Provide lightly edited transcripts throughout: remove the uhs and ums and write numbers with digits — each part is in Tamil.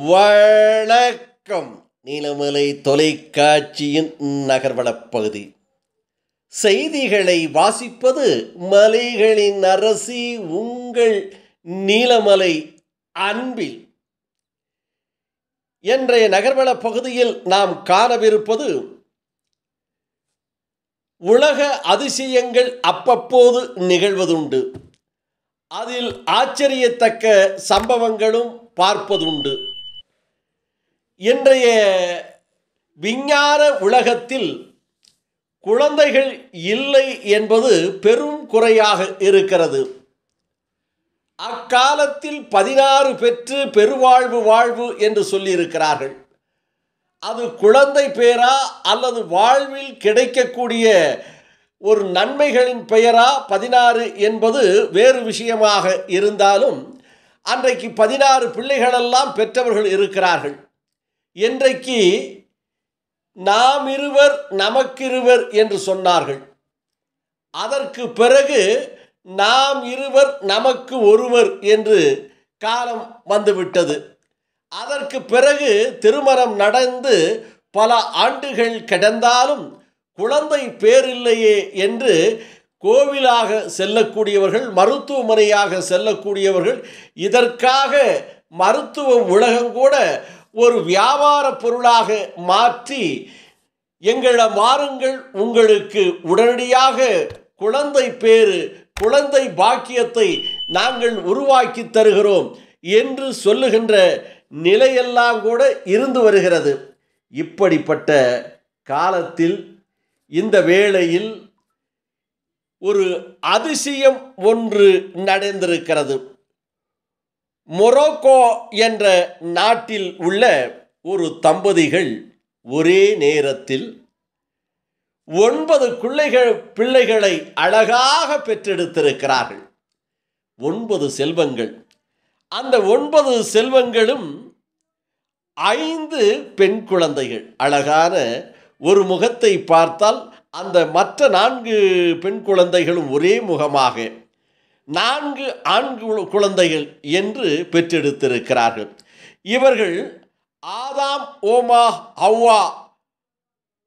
வணக்கம். நீலமலை தொலைக்காட்சியின் நகர்வளப் பகுதி செய்திகளை வாசிப்பது மலைகளின் அரசி உங்கள் நீலமலை அன்பில். இன்றைய நகர்வளப் பகுதியில் நாம் காணவிருப்பது உலக அதிசயங்கள் அப்பப்போது நிகழ்வதுண்டு. அதில் ஆச்சரியத்தக்க சம்பவங்களும் பார்ப்பதுண்டு. இன்றைய விஞ்ஞான உலகத்தில் குழந்தைகள் இல்லை என்பது பெரும் குறையாக இருக்கிறது. அக்காலத்தில் 16 பெற்று பெருவாழ்வு வாழ்வு என்று சொல்லியிருக்கிறார்கள். அது குழந்தை பேரா அல்லது வாழ்வில் கிடைக்கக்கூடிய ஒரு நன்மைகளின் பெயரா 16 என்பது வேறு விஷயமாக இருந்தாலும், அன்றைக்கு 16 பிள்ளைகளெல்லாம் பெற்றவர்கள் இருக்கிறார்கள். இன்றைக்கு நாம் இருவர் நமக்கிருவர் என்று சொன்னார்கள். அதற்கு பிறகு நாம் இருவர் நமக்கு ஒருவர் என்று காலம் வந்துவிட்டது. அதற்கு பிறகு திருமணம் நடந்து பல ஆண்டுகள் கடந்தாலும் குழந்தை பேரில்லையே என்று கோவிலாக செல்லக்கூடியவர்கள், மருத்துவமனையாக செல்லக்கூடியவர்கள், இதற்காக மருத்துவ உலகம் கூட ஒரு வியாபார பொருளாக மாற்றி, எங்களை மாறுங்கள், உங்களுக்கு உடனடியாக குழந்தை பேறு, குழந்தை பாக்கியத்தை நாங்கள் உருவாக்கி தருகிறோம் என்று சொல்லுகின்ற நிலையெல்லாம் கூட இருந்து வருகிறது. இப்படிப்பட்ட காலத்தில் இந்த வேளையில் ஒரு அதிசயம் ஒன்று நடந்திருக்கிறது. மொரோக்கோ என்ற நாட்டில் உள்ள ஒரு தம்பதிகள் ஒரே நேரத்தில் 9 பிள்ளைகளை அழகாக பெற்றெடுத்திருக்கிறார்கள். 9 செல்வங்கள். அந்த 9 செல்வங்களும் 5 பெண் குழந்தைகள். அழகான ஒரு முகத்தை பார்த்தால் அந்த மற்ற 4 பெண் குழந்தைகளும் ஒரே முகமாக 4 ஆண் குழந்தைகள் என்று பெற்றெடுத்திருக்கிறார்கள். இவர்கள் ஆதாம், ஓமா, ஹவ்வா,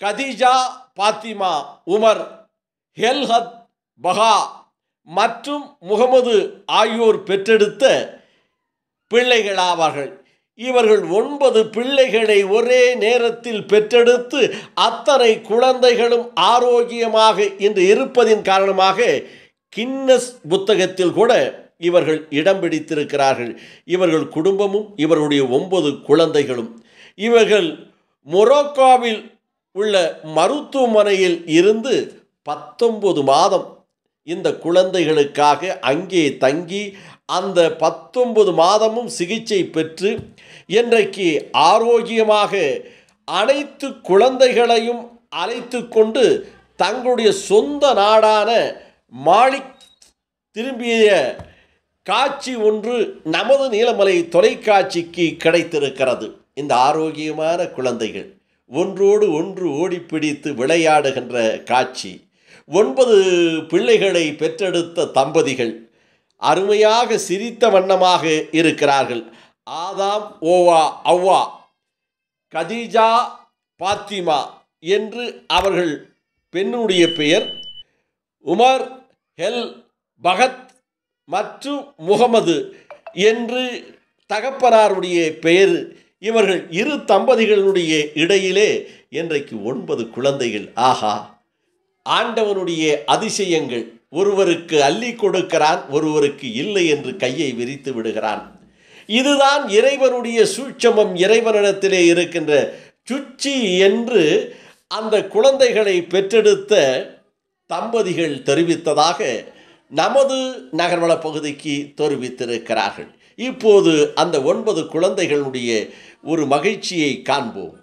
கதீஜா, பாத்திமா, உமர், ஹெல்ஹத், பஹா மற்றும் முகமது ஆகியோர் பெற்றெடுத்த பிள்ளைகளாவார்கள். இவர்கள் 9 பிள்ளைகளை ஒரே நேரத்தில் பெற்றெடுத்து அத்தனை குழந்தைகளும் ஆரோக்கியமாக இன்று இருப்பதின் காரணமாக கின்னஸ் புத்தகத்தில் கூட இவர்கள் இடம் பிடித்திருக்கிறார்கள். இவர்கள் குடும்பமும் இவருடைய 9 குழந்தைகளும். இவர்கள் மொரோக்கோவில் உள்ள மருத்துவமனையில் இருந்து 19 மாதம் இந்த குழந்தைகளுக்காக அங்கே தங்கி அந்த 19 மாதமும் சிகிச்சை பெற்று இன்றைக்கு ஆரோக்கியமாக அனைத்து குழந்தைகளையும் அழைத்து கொண்டு தங்களுடைய சொந்த நாடான மாலிக் திரும்பிய காட்சி ஒன்று நமது நீலமலை தொலைக்காட்சிக்கு கிடைத்திருக்கிறது. இந்த ஆரோக்கியமான குழந்தைகள் ஒன்றோடு ஒன்று ஓடிப்பிடித்து விளையாடுகின்ற காட்சி. 9 பிள்ளைகளை பெற்றெடுத்த தம்பதிகள் அருமையாக சிரித்த வண்ணமாக இருக்கிறார்கள். ஆதாம், ஓவா, அவ்வா, கதீஜா, பாத்திமா என்று அவர்கள் பெண்ணுடைய பெயர். உமர், ஹெல், பகத் மற்றும் முகமது என்று தகப்பனாருடைய பெயர். இவர்கள் இரு தம்பதிகளுடைய இடையிலே இன்றைக்கு 9 குழந்தைகள். ஆஹா, ஆண்டவனுடைய அதிசயங்கள்! ஒருவருக்கு அள்ளி கொடுக்கிறான், ஒருவருக்கு இல்லை என்று கையை விரித்து விடுகிறான். இதுதான் இறைவனுடைய சூட்சமம், இறைவனிடத்திலே இருக்கின்ற சுச்சி என்று அந்த குழந்தைகளை பெற்றெடுத்த தம்பதிகள் தெரிவித்ததாக நமது நகர்வள பகுதிக்கு தெரிவித்திருக்கிறார்கள். இப்போது அந்த 9 குழந்தைகளுடைய ஒரு மகிழ்ச்சியை காண்போம்.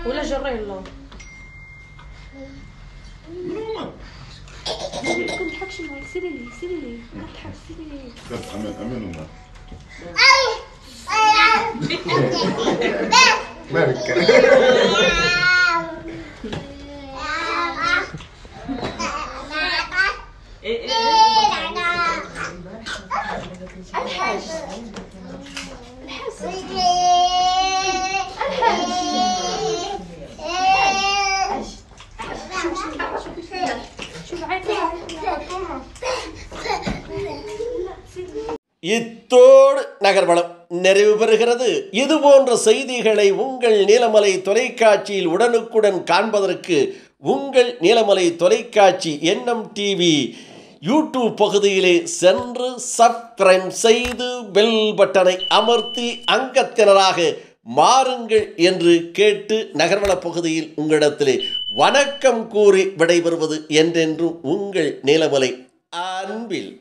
ولا جري الله ما تضحكش معي. سيري لي ما تضحكش. سيري لي بس امان وما مالك இத்தோடு நகர்வளம் நிறைவு பெறுகிறது. இதுபோன்ற செய்திகளை உங்கள் நீலமலை தொலைக்காட்சியில் உடனுக்குடன் காண்பதற்கு உங்கள் நீலமலை தொலைக்காட்சி NMTV யூடியூப் பகுதியிலே சென்று சப்ஸ்கிரைப் செய்து பெல் பட்டனை அமர்த்தி அங்கத்தினராக மாறுங்கள் என்று கேட்டு நகர்வள பகுதியில் உங்களிடத்திலே வணக்கம் கூறி விடைபெறுவது என்றென்றும் உங்கள் நீலமலை அன்பில்